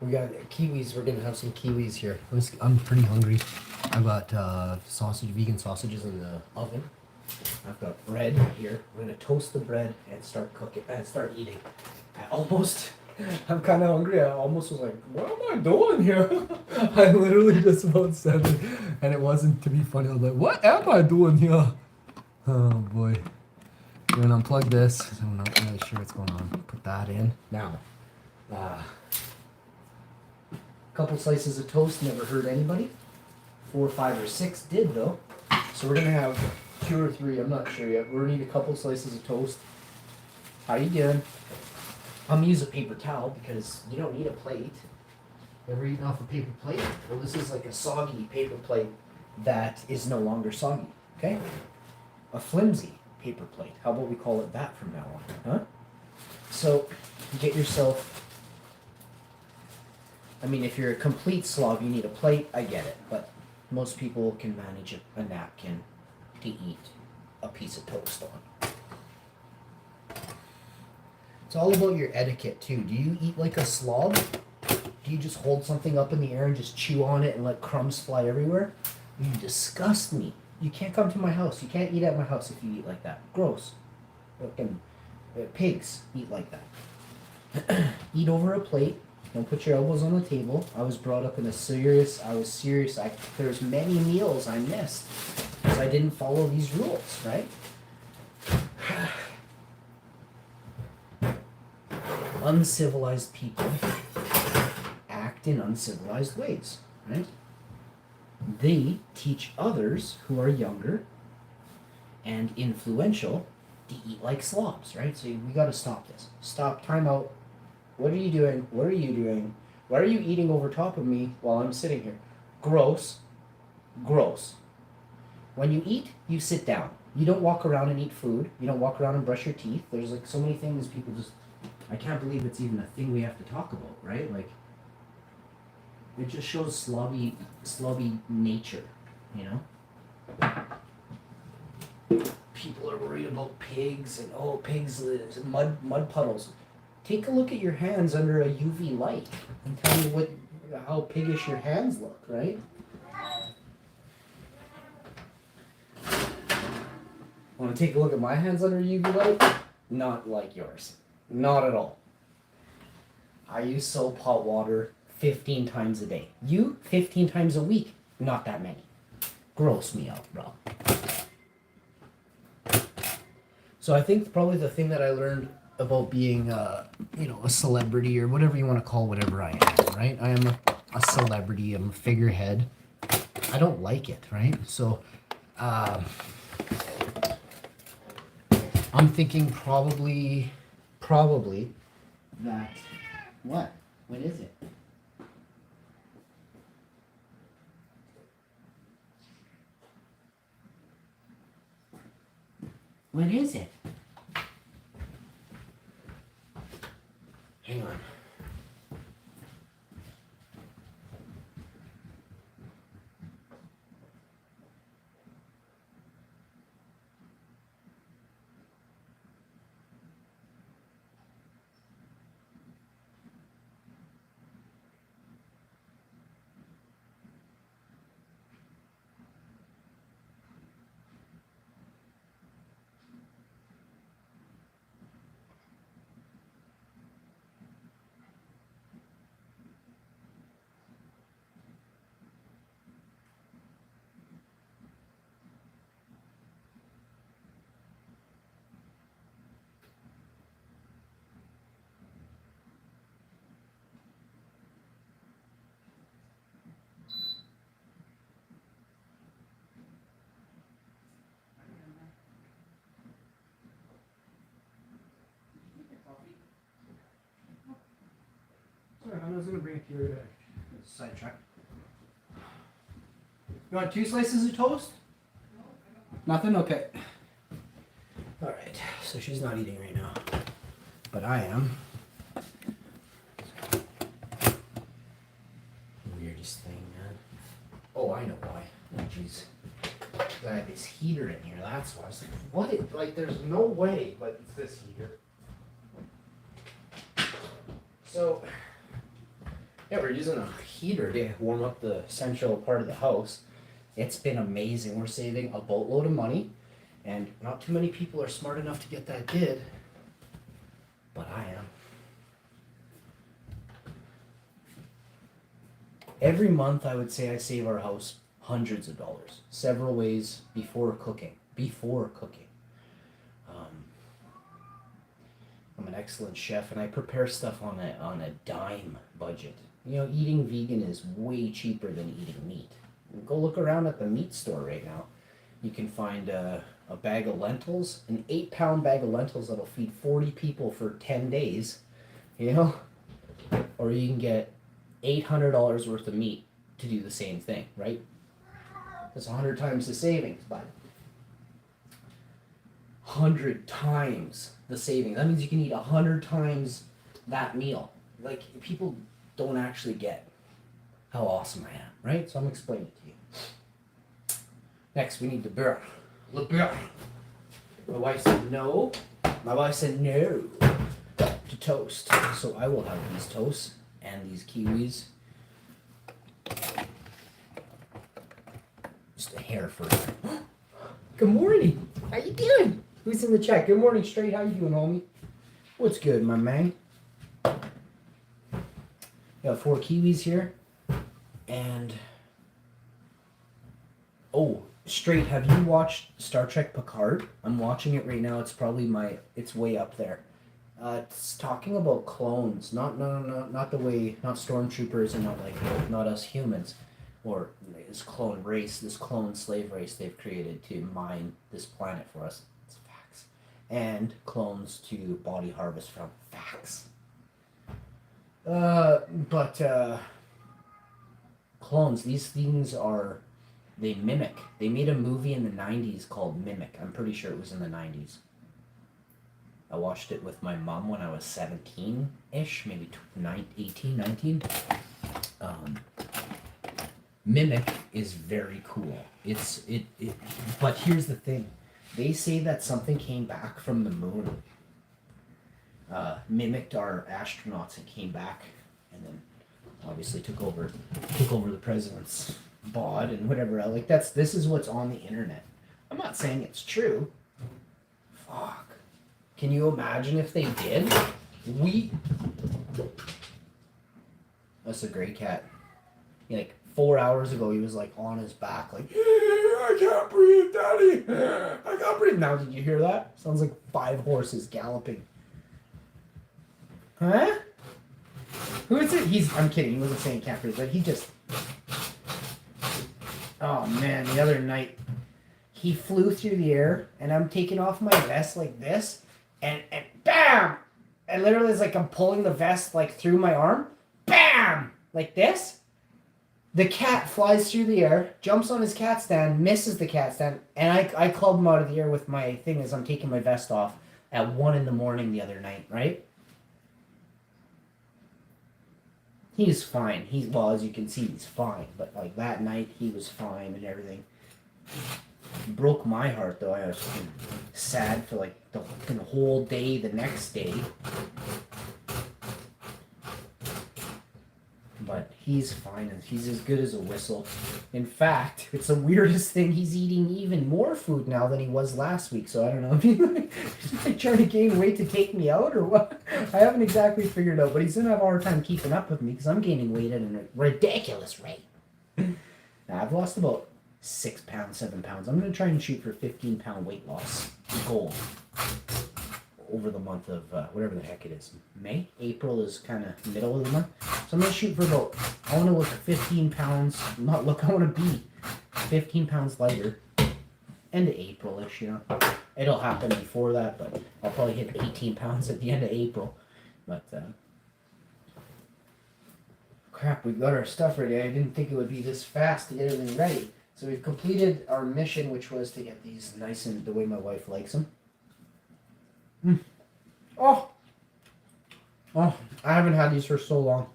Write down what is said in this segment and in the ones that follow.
We got kiwis. We're gonna have some kiwis here. I'm pretty hungry. I've got vegan sausages in the oven. I've got bread here. I'm gonna toast the bread and start cooking and start eating. I'm kind of hungry. I almost was like, what am I doing here? I literally just about said it, and it wasn't to be funny. I was like, what am I doing here? Oh boy. We're gonna unplug this. I'm not really sure what's going on. Put that in. Now, a couple slices of toast never hurt anybody. 4, 5, or 6 did though. So we're gonna have 2 or 3. I'm not sure yet. We're gonna need a couple slices of toast. How you doing? I'm gonna use a paper towel because you don't need a plate. Ever eaten off a paper plate? Well, this is like a soggy paper plate that is no longer soggy. Okay? A flimsy paper plate. How about we call it that from now on? Huh? So, get yourself. I mean, if you're a complete slob, you need a plate. I get it, but most people can manage a napkin to eat a piece of toast on. It's all about your etiquette too. Do you eat like a slob? Do you just hold something up in the air and just chew on it and let crumbs fly everywhere? You disgust me. You can't come to my house. You can't eat at my house if you eat like that. Gross. Fucking pigs eat like that. Eat over a plate. Don't put your elbows on the table. I was brought up in there's many meals I missed because I didn't follow these rules, right? Uncivilized people act in uncivilized ways, right? They teach others who are younger and influential to eat like slobs, right? So we got to stop this. Stop, time out. What are you doing? What are you doing? Why are you eating over top of me while I'm sitting here? Gross. Gross. When you eat, you sit down. You don't walk around and eat food. You don't walk around and brush your teeth. There's like so many things people just... I can't believe it's even a thing we have to talk about, right? Like, it just shows slobby nature, you know? People are worried about pigs and, oh, pigs, mud puddles. Take a look at your hands under a UV light and tell me how piggish your hands look, right? Want to take a look at my hands under UV light? Not like yours. Not at all. I use soap, hot water 15 times a day. You, 15 times a week. Not that many. Gross me out, bro. So I think probably the thing that I learned about being, a celebrity or whatever you want to call whatever I am, right? I am a celebrity. I'm a figurehead. I don't like it, right? So, I'm thinking probably that, what? When is it? When is it? Hang on. Sorry, I was going to bring it to your sidetrack. You want 2 slices of toast? Nothing? Okay. Alright, so she's not eating right now. But I am. Weirdest thing, man. Oh, I know why. Oh, jeez. I had this heater in here, that's why. I was like, what? Like, there's no way, but it's this heater. So, Yeah, we're using a heater to warm up the central part of the house. It's been amazing. We're saving a boatload of money, and not too many people are smart enough to get that did, but I am. Every month, I would say I save our house hundreds of dollars, several ways before cooking. Um, I'm an excellent chef, and I prepare stuff on a dime budget. You know, eating vegan is way cheaper than eating meat. Go look around at the meat store right now. You can find a bag of lentils, an 8-pound bag of lentils that'll feed 40 people for 10 days, you know? Or you can get $800 worth of meat to do the same thing, right? That's 100 times the savings, but 100 times the savings. That means you can eat 100 times that meal. Like, people don't actually get how awesome I am, right? So I'm explaining it to you. Next, we need the beer. Le beer. My wife said no. My wife said no to toast. So I will have these toasts and these kiwis. Just a hair first. Good morning. How you doing? Who's in the chat? Good morning, Straight. How you doing, homie? What's good, my man? Got 4 kiwis here. And oh, Straight, have you watched Star Trek Picard? I'm watching it right now. It's probably it's way up there. It's talking about clones, not the way, not stormtroopers and not us humans, or this clone race, this clone slave race they've created to mine this planet for us. It's facts. And clones to body harvest from. Facts. Clones, these things they mimic. They made a movie in the 90s called Mimic. I'm pretty sure it was in the 90s. I watched it with my mom when I was 17-ish, maybe 18, 19. Mimic is very cool. But here's the thing. They say that something came back from the moon. Mimicked our astronauts and came back, and then obviously took over the president's bod and whatever else. Like this is what's on the internet. I'm not saying it's true. Fuck. Can you imagine if they did? That's a gray cat. Like 4 hours ago, he was like on his back, like, I can't breathe, Daddy. I can't breathe. Now, did you hear that? Sounds like 5 horses galloping. Huh? Who is it? I'm kidding. He wasn't saying can't breathe, but he just. Oh man, the other night, he flew through the air, and I'm taking off my vest like this, and bam! And literally, it's like I'm pulling the vest like through my arm, bam! Like this. The cat flies through the air, jumps on his cat stand, misses the cat stand, and I club him out of the air with my thing as I'm taking my vest off at 1 a.m. the other night, right? He's fine. Well, as you can see, he's fine. But like that night, he was fine and everything. Broke my heart though. I was sad for like the whole day. The next day, but he's fine and he's as good as a whistle. In fact, it's the weirdest thing. He's eating even more food now than he was last week. So I don't know if he's like trying to gain weight to take me out or what. I haven't exactly figured out, but he's gonna have a hard time keeping up with me because I'm gaining weight at a ridiculous rate. Now, I've lost about 6 pounds, 7 pounds. I'm gonna try and shoot for 15-pound weight loss goal over the month of whatever the heck it is. May? April is kind of middle of the month. So I'm going to shoot for about, I want to look 15 pounds, I want to be 15 pounds lighter. End of April-ish, you know. It'll happen before that, but I'll probably hit 18 pounds at the end of April. But, crap, we got our stuff ready. I didn't think it would be this fast to get everything ready. So we've completed our mission, which was to get these nice and the way my wife likes them. Oh, I haven't had these for so long.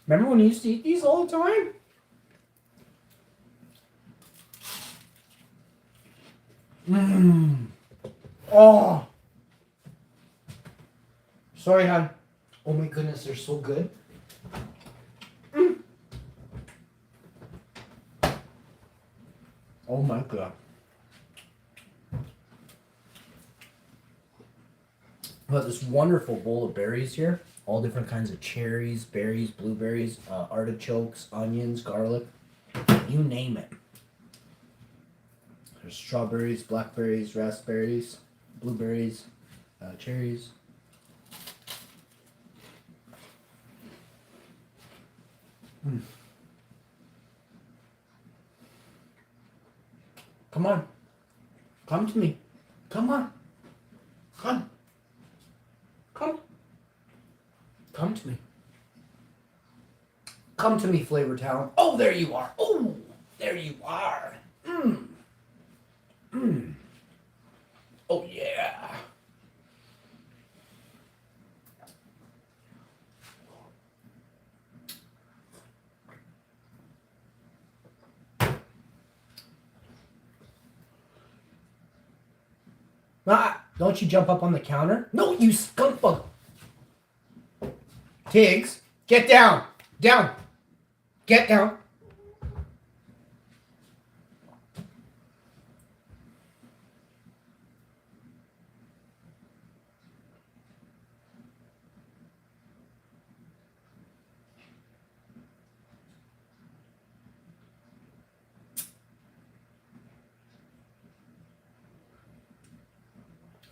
Remember when you used to eat these all the time? Oh. Sorry, hon. Oh my goodness, they're so good. Oh my god. Got this wonderful bowl of berries here. All different kinds of cherries, berries, blueberries, artichokes, onions, garlic. You name it. There's strawberries, blackberries, raspberries, blueberries, cherries. Mm. Come on. Come to me. Come on. Come. Come. Come to me. Come to me, Flavor Town. Oh, there you are. Oh, there you are. Mmm. Mmm. Oh, yeah. Ah, don't you jump up on the counter. No, you skunk bug. Tiggs, get down. Down. Get down.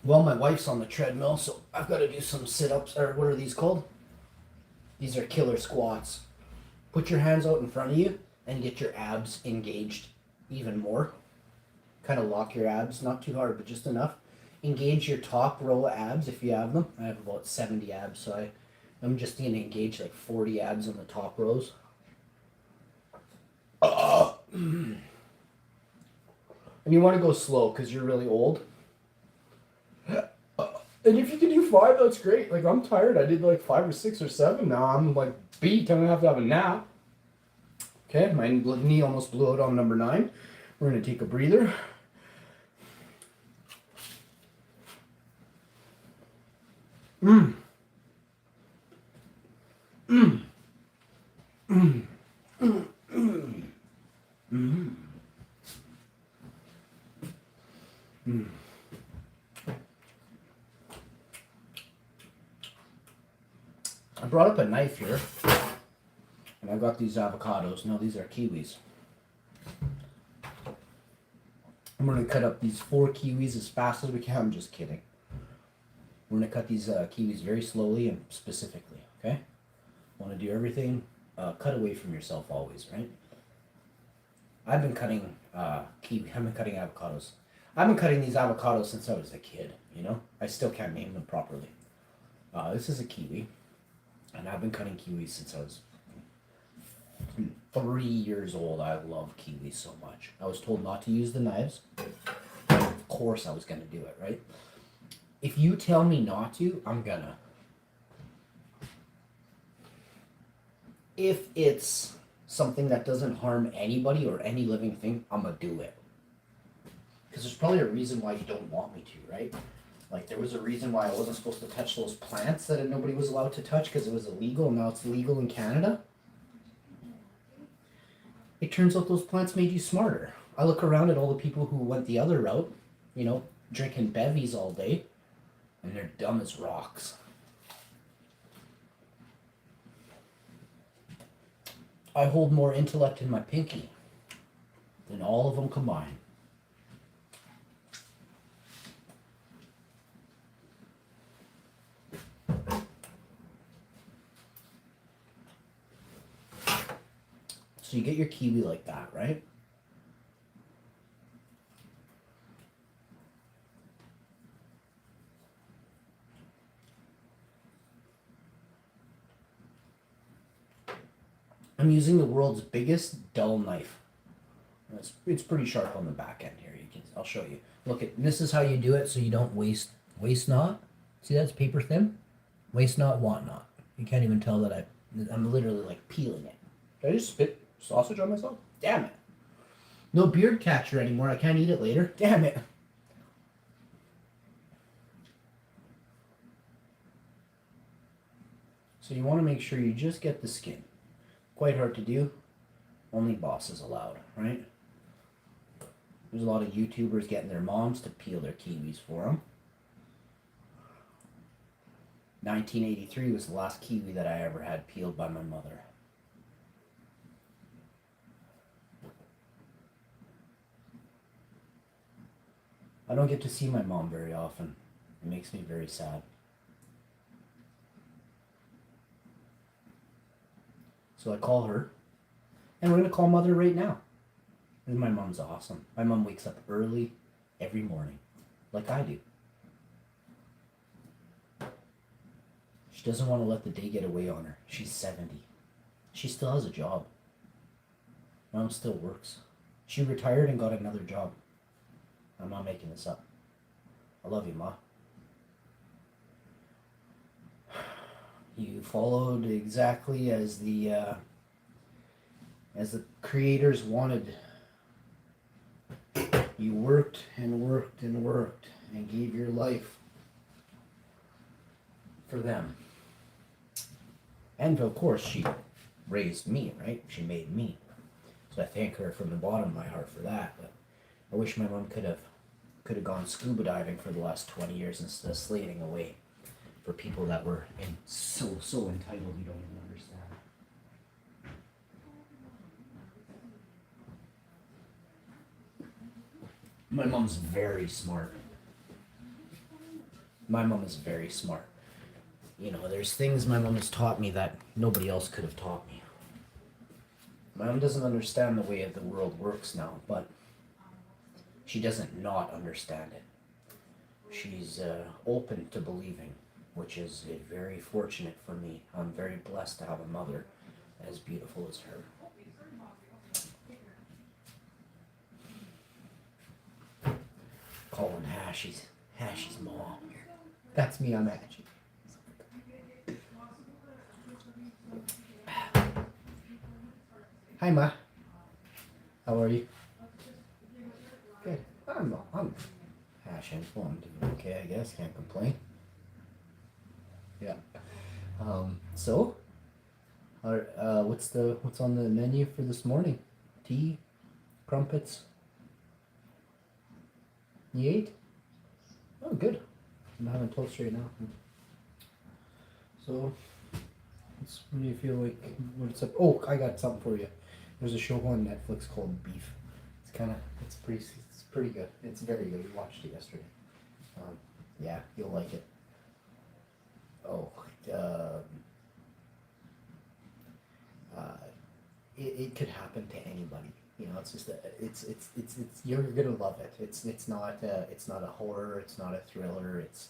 Well, my wife's on the treadmill, so I've got to do some sit-ups, or what are these called? These are killer squats. Put your hands out in front of you and get your abs engaged even more. Kind of lock your abs, not too hard, but just enough. Engage your top row of abs if you have them. I have about 70 abs, so I'm just going to engage like 40 abs on the top rows. And you want to go slow because you're really old. And if you can do 5, that's great. Like, I'm tired. I did like 5 or 6 or 7. Now I'm like beat. I'm going to have a nap. Okay, my knee almost blew out on number 9. We're going to take a breather. Mm. Mm. Mm. Mm. Mm. Mm. Mm. I brought up a knife here, and I've got these avocados. No, these are kiwis. I'm going to cut up these 4 kiwis as fast as we can. I'm just kidding. We're going to cut these kiwis very slowly and specifically, okay? Want to do everything, cut away from yourself always, right? I've been cutting kiwi. I've been cutting avocados. I've been cutting these avocados since I was a kid, you know? I still can't name them properly. This is a kiwi. And I've been cutting kiwis since I was 3 years old. I love kiwis so much. I was told not to use the knives. Of course I was going to do it, right? If you tell me not to, I'm gonna. If it's something that doesn't harm anybody or any living thing, I'm gonna do it. Because there's probably a reason why you don't want me to, right? Like, there was a reason why I wasn't supposed to touch those plants that nobody was allowed to touch because it was illegal, and now it's legal in Canada. It turns out those plants made you smarter. I look around at all the people who went the other route, you know, drinking bevies all day, and they're dumb as rocks. I hold more intellect in my pinky than all of them combined. So you get your kiwi like that, right? I'm using the world's biggest dull knife. It's pretty sharp on the back end here. I'll show you. Look at this is how you do it so you don't waste not. See, that's paper thin. Waste not, want not. You can't even tell that I'm literally like peeling it. Did I just spit sausage on myself? Damn it. No beard catcher anymore. I can't eat it later. Damn it. So you want to make sure you just get the skin. Quite hard to do. Only bosses allowed, right? There's a lot of YouTubers getting their moms to peel their kiwis for them. 1983 was the last kiwi that I ever had peeled by my mother. I don't get to see my mom very often. It makes me very sad. So I call her, and we're gonna call mother right now. And my mom's awesome. My mom wakes up early every morning, like I do. She doesn't want to let the day get away on her. She's 70. She still has a job. Mom still works. She retired and got another job. I'm not making this up. I love you, Ma. You followed exactly as the creators wanted. You worked and worked and worked and gave your life for them. And of course, she raised me, right? She made me. So I thank her from the bottom of my heart for that. But I wish my mom could have gone scuba diving for the last 20 years instead of slaving away for people that were so entitled you don't even understand. My mom's very smart. My mom is very smart. You know, there's things my mom has taught me that nobody else could have taught me. My mom doesn't understand the way the world works now, but she doesn't not understand it. She's open to believing, which is very fortunate for me. I'm very blessed to have a mother as beautiful as her. Calling Hashy's mom. That's me, I'm Hashy. Hi, Ma. How are you? Good. I'm Hash and I'm doing okay, I guess. Can't complain. Yeah. So, what's on the menu for this morning? Tea, crumpets. You ate? Oh, good. I'm having toast right now. So, what do you feel like? What's up? Oh, I got something for you. There's a show on Netflix called Beef. It's pretty good. It's very good. We watched it yesterday. Yeah, you'll like it. Oh, uh, uh, it could happen to anybody. You know, it's just it's you're gonna love it. It's not a horror. It's not a thriller. It's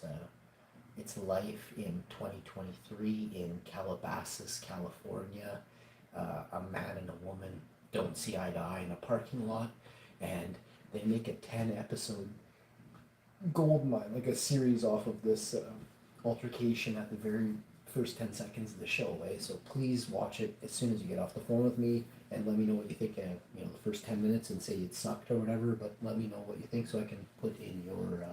life in 2023 in Calabasas, California. A man and a woman don't see eye to eye in a parking lot, and they make a 10 episode gold mine, like a series off of this altercation at the very first 10 seconds of the show. So please watch it as soon as you get off the phone with me, and let me know what you think. The first 10 minutes, and say it sucked or whatever. But let me know what you think so I can put in your.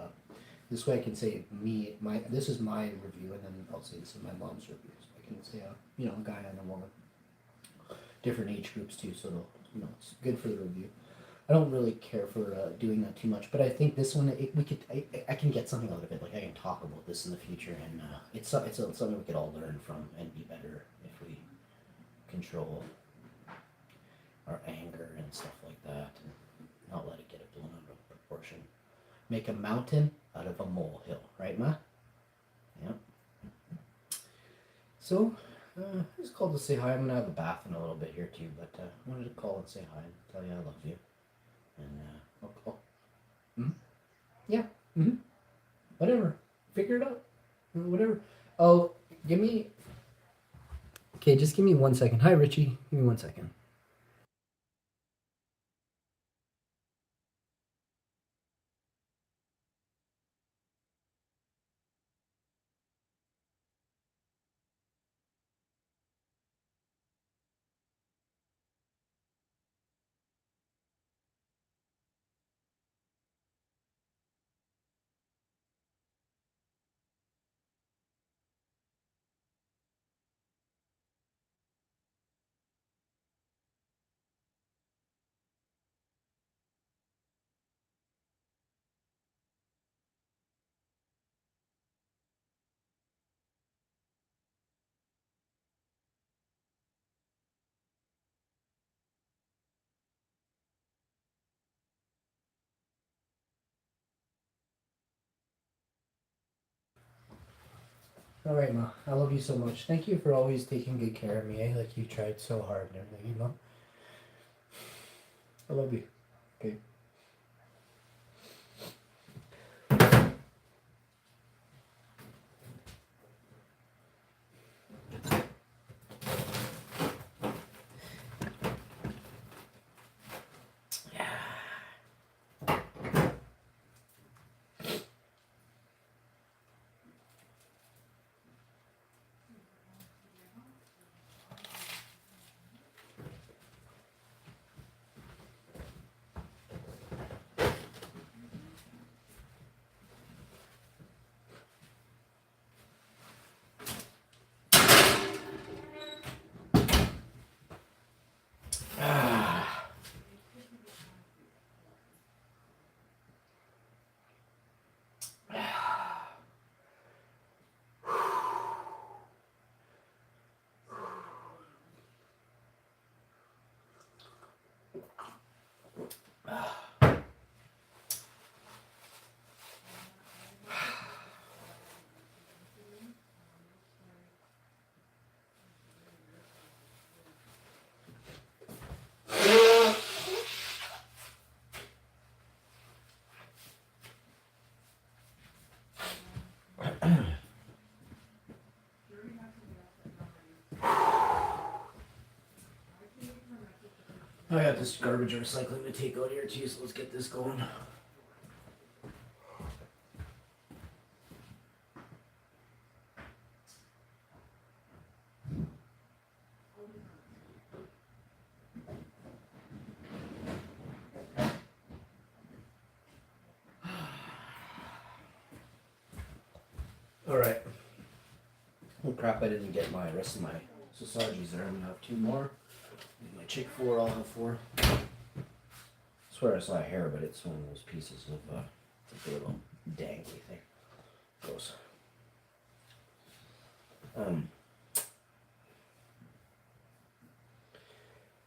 This way I can say this is my review, and then I'll say this is my mom's review. So I can say a guy and a woman, different age groups too. So it's good for the review. I don't really care for doing that too much, but I think this one I can get something out of it. Like I can talk about this in the future, and it's something we could all learn from and be better if we control our anger and stuff like that, and not let it get blown out of proportion. Make a mountain out of a molehill, right, Ma? Yep. So, I just called to say hi. I'm gonna have a bath in a little bit here too, but I wanted to call and say hi and tell you I love you. And yeah, whatever. Figure it out. Whatever. Oh, give me. Okay, just give me 1 second. Hi, Richie. Give me 1 second. All right, Ma. I love you so much. Thank you for always taking good care of me. Eh? Like you tried so hard and everything. You know. I love you. Okay. Ah. I got this garbage recycling to take out here too, so let's get this going. All right. Oh crap! I didn't get my rest of my sausages there. I'm gonna have two more. My chick four, I'll have four. I swear I saw a hair, but it's one of those pieces of like a little dangly thing. Gross.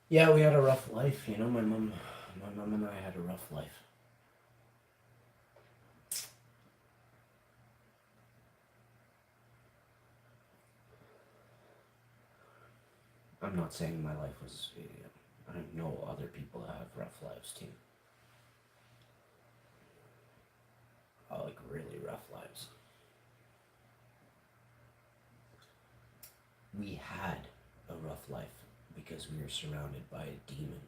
Yeah, we had a rough life. You know, my mom and I had a rough life. I'm not saying my life was. I know other people have rough lives too. Like really rough lives. We had a rough life because we were surrounded by a demon.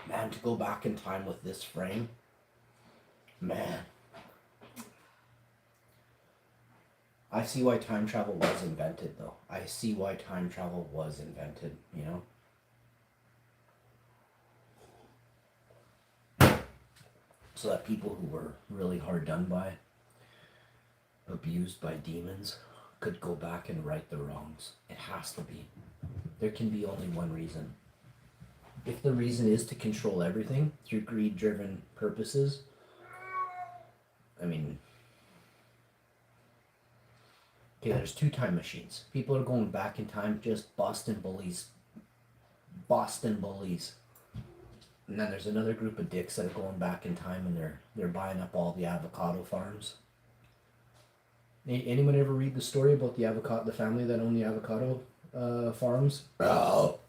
Man, to go back in time with this frame, man. I see why time travel was invented, though. I see why time travel was invented, you know? So that people who were really hard done by, abused by demons, could go back and right the wrongs. It has to be. There can be only one reason. If the reason is to control everything through greed-driven purposes, I mean, okay, there's two time machines. People are going back in time, just Boston bullies. Boston bullies. And then there's another group of dicks that are going back in time and they're buying up all the avocado farms. Anyone ever read the story about the family that owned the avocado farms? Oh.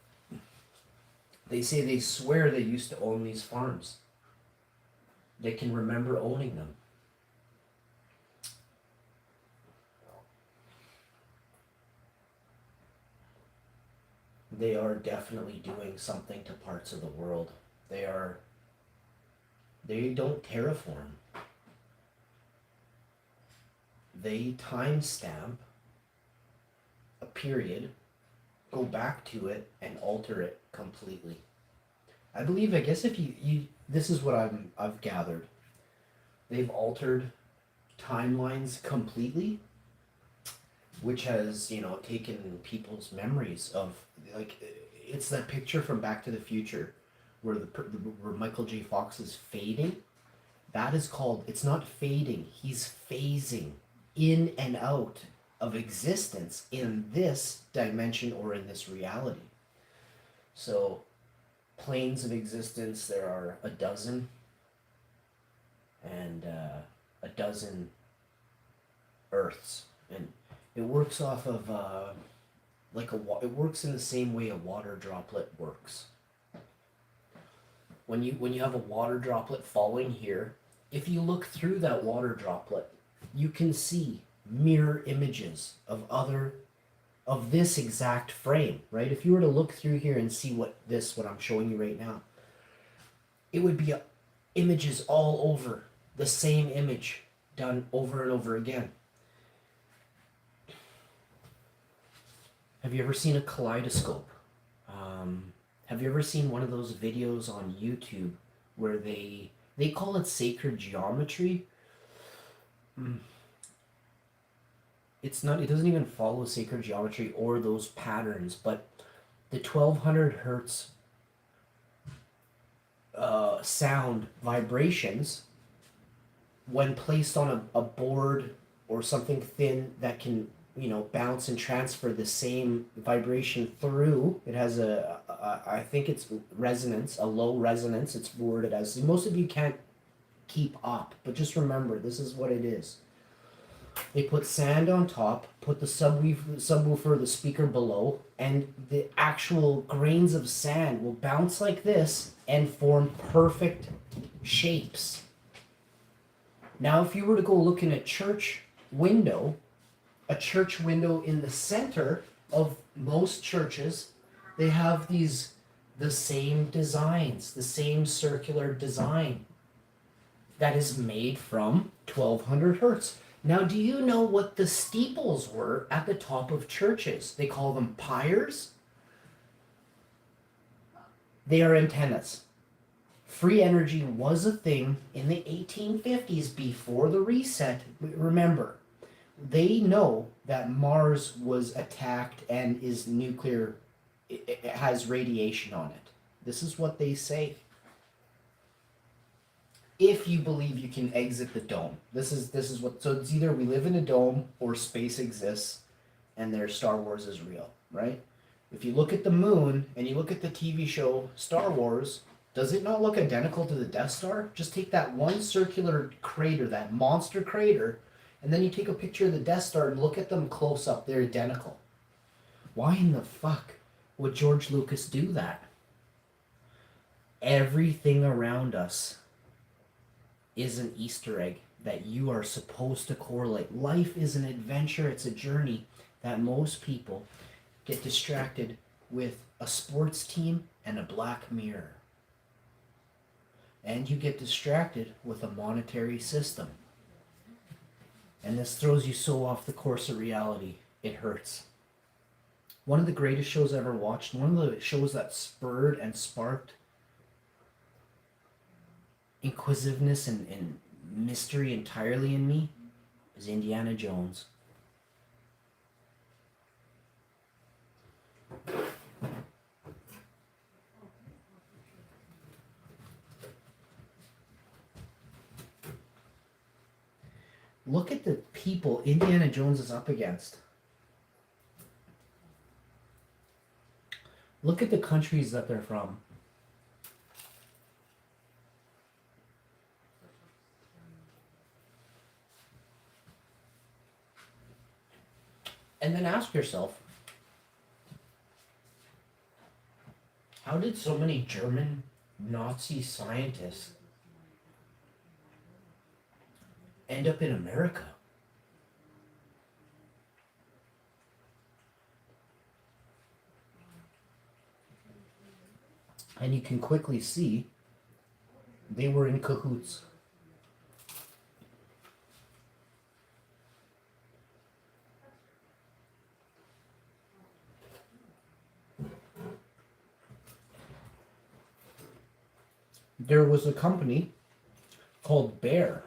They say they swear they used to own these farms. They can remember owning them. They are definitely doing something to parts of the world. They don't terraform. They timestamp a period, go back to it, and alter it completely. I guess if you this is what I've gathered. They've altered timelines completely, which has, taken people's memories of, like, it's that picture from Back to the Future where where Michael J. Fox is fading. That is called, it's not fading, he's phasing in and out of existence in this dimension or in this reality. So, planes of existence, there are a dozen, and a dozen Earths, and it works off of it works in the same way a water droplet works. When you have a water droplet falling here, if you look through that water droplet, you can see mirror images of this exact frame, right? If you were to look through here and see what I'm showing you right now, it would be images all over, the same image done over and over again. Have you ever seen a kaleidoscope? Have you ever seen one of those videos on YouTube where they call it sacred geometry? It's not. It doesn't even follow sacred geometry or those patterns, but the 1200 hertz sound vibrations, when placed on a board or something thin that can bounce and transfer the same vibration through. It has I think it's resonance, a low resonance. It's worded as, most of you can't keep up, but just remember, this is what it is. They put sand on top, put the subwoofer, the speaker below, and the actual grains of sand will bounce like this and form perfect shapes. Now, if you were to go look in a church window in the center of most churches, they have the same designs, the same circular design that is made from 1200 hertz. Now, do you know what the steeples were at the top of churches? They call them pyres. They are antennas. Free energy was a thing in the 1850s before the reset. Remember, they know that Mars was attacked and is nuclear, it has radiation on it. This is what they say. If you believe you can exit the dome. This is what, so it's either we live in a dome or space exists and their Star Wars is real, right? If you look at the moon and you look at the TV show Star Wars, does it not look identical to the Death Star? Just take that one circular crater, that monster crater, and then you take a picture of the Death Star and look at them close up. They're identical. Why in the fuck would George Lucas do that? Everything around us is an Easter egg that you are supposed to correlate. Life is an adventure. It's a journey that most people get distracted with a sports team and a Black Mirror. And you get distracted with a monetary system. And this throws you so off the course of reality, it hurts. One of the greatest shows I ever watched, one of the shows that spurred and sparked inquisitiveness and mystery entirely in me, is Indiana Jones. Look at the people Indiana Jones is up against. Look at the countries that they're from. And then ask yourself, how did so many German Nazi scientists end up in America? And you can quickly see they were in cahoots. There was a company called Bear.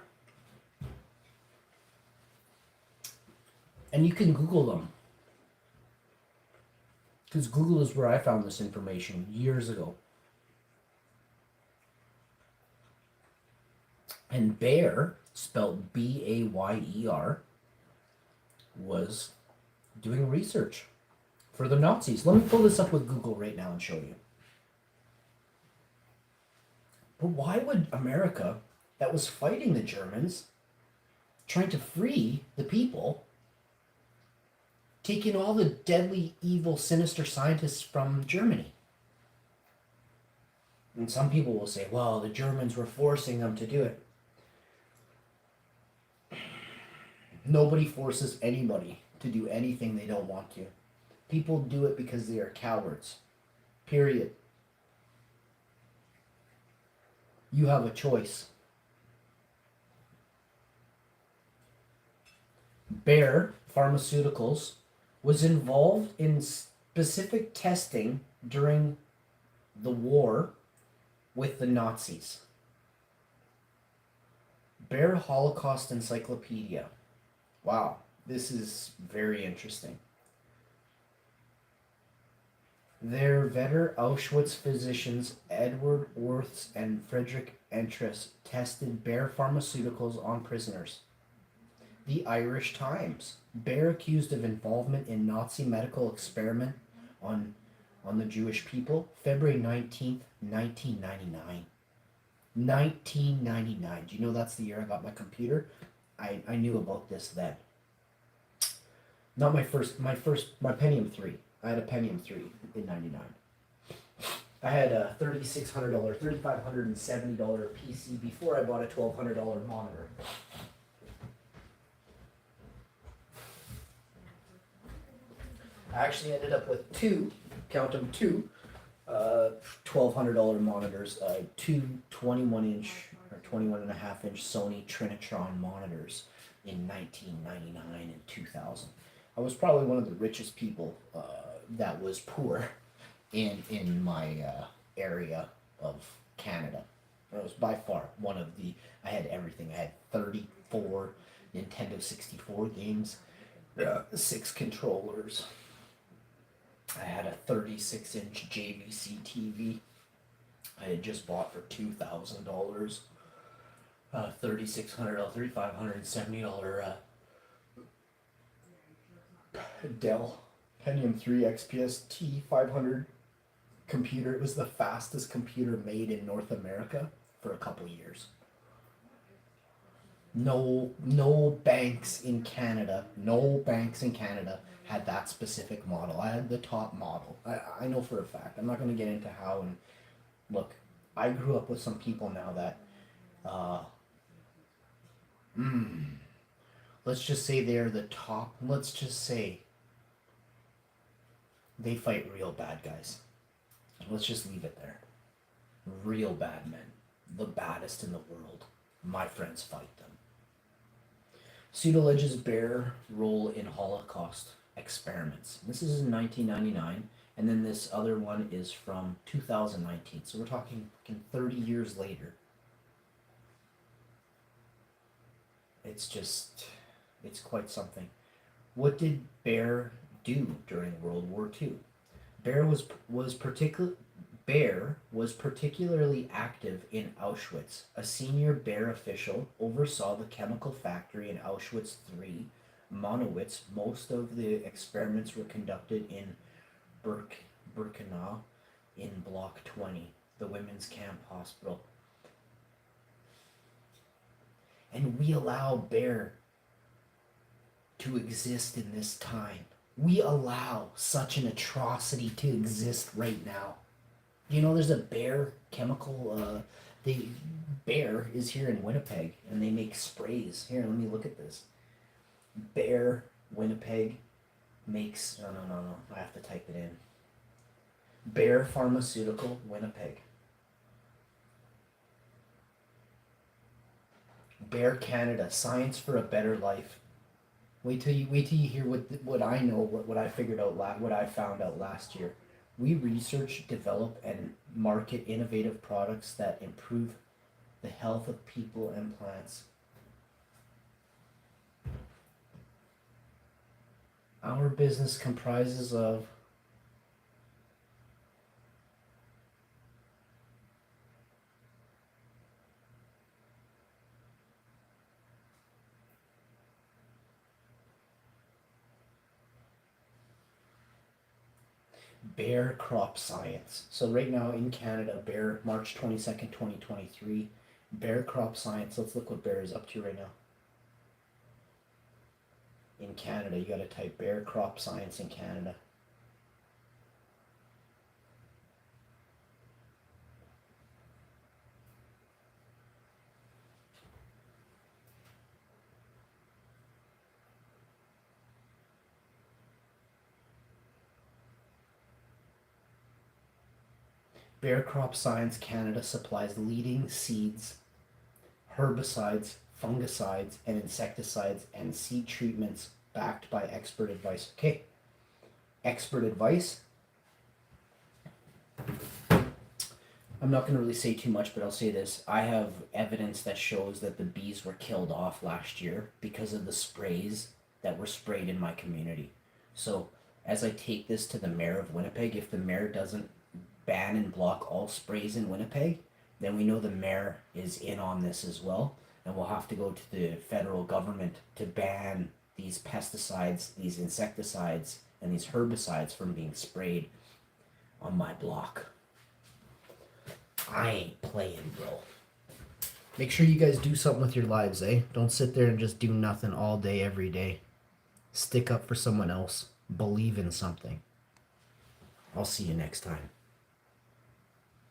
And you can Google them. Because Google is where I found this information years ago. And Bayer, spelled B-A-Y-E-R, was doing research for the Nazis. Let me pull this up with Google right now and show you. But why would America, that was fighting the Germans, trying to free the people, take in all the deadly, evil, sinister scientists from Germany? And some people will say, well, the Germans were forcing them to do it. Nobody forces anybody to do anything they don't want to. People do it because they are cowards. Period. You have a choice. Bayer Pharmaceuticals was involved in specific testing during the war with the Nazis. Bayer Holocaust Encyclopedia. Wow, this is very interesting. Their Vetter Auschwitz physicians Edward Worths and Frederick Entrus tested Bayer Pharmaceuticals on prisoners. The Irish Times. Bayer accused of involvement in Nazi medical experiment on the Jewish people. February 19th, 1999. 1999. Do you know that's the year I got my computer? I knew about this then. Not my Pentium 3. I had a Pentium 3 in 99. I had a $3,600, $3,570 PC before I bought a $1,200 monitor. I actually ended up with two $1,200 monitors, two 21-inch or 21.5-inch Sony Trinitron monitors in 1999 and 2000. I was probably one of the richest people that was poor in my area of Canada. I was by far one of the. I had everything. I had 34 Nintendo 64 games, 6 controllers. I had a 36-inch JVC TV I had just bought for $2,000. $3,600, $3,570 Dell Pentium 3 XPS T500 computer. It was the fastest computer made in North America for a couple years. No banks in Canada had that specific model. I had the top model. I know for a fact. I'm not going to get into how. And look, I grew up with some people now that, let's just say they're the top. Let's just say they fight real bad guys. Let's just leave it there. Real bad men. The baddest in the world. My friends fight them. Pseudo-alleges Bayer role in Holocaust experiments. This is in 1999, and then this other one is from 2019. So we're talking 30 years later. It's quite something. What did Bayer do during World War II? Bear was particular. Bear was particularly active in Auschwitz. A senior Bear official oversaw the chemical factory in Auschwitz III. Monowitz. Most of the experiments were conducted in Birkenau in Block 20, the women's camp hospital. And we allow Bear to exist in this time. We allow such an atrocity to exist right now. You know, there's a Bear chemical. The Bear is here in Winnipeg, and they make sprays. Here, let me look at this. Bear Winnipeg makes. No. I have to type it in. Bear Pharmaceutical Winnipeg. Bear Canada, Science for a Better Life. Wait till you hear what I know, what I figured out, what I found out last year. We research, develop, and market innovative products that improve the health of people and plants. Our business comprises of Bear Crop Science. So right now in Canada, Bear, March 22nd, 2023, Bear Crop Science. Let's look what Bear is up to right now. In Canada, you gotta type Bear Crop Science in Canada. Bear Crop Science Canada supplies leading seeds, herbicides, fungicides, and insecticides and seed treatments backed by expert advice. Okay, expert advice. I'm not going to really say too much, but I'll say this. I have evidence that shows that the bees were killed off last year because of the sprays that were sprayed in my community. So, as I take this to the mayor of Winnipeg, if the mayor doesn't ban and block all sprays in Winnipeg, then we know the mayor is in on this as well, and we'll have to go to the federal government to ban these pesticides, these insecticides, and these herbicides from being sprayed on my block. I ain't playing, bro. Make sure you guys do something with your lives, eh? Don't sit there and just do nothing all day, every day. Stick up for someone else. Believe in something. I'll see you next time.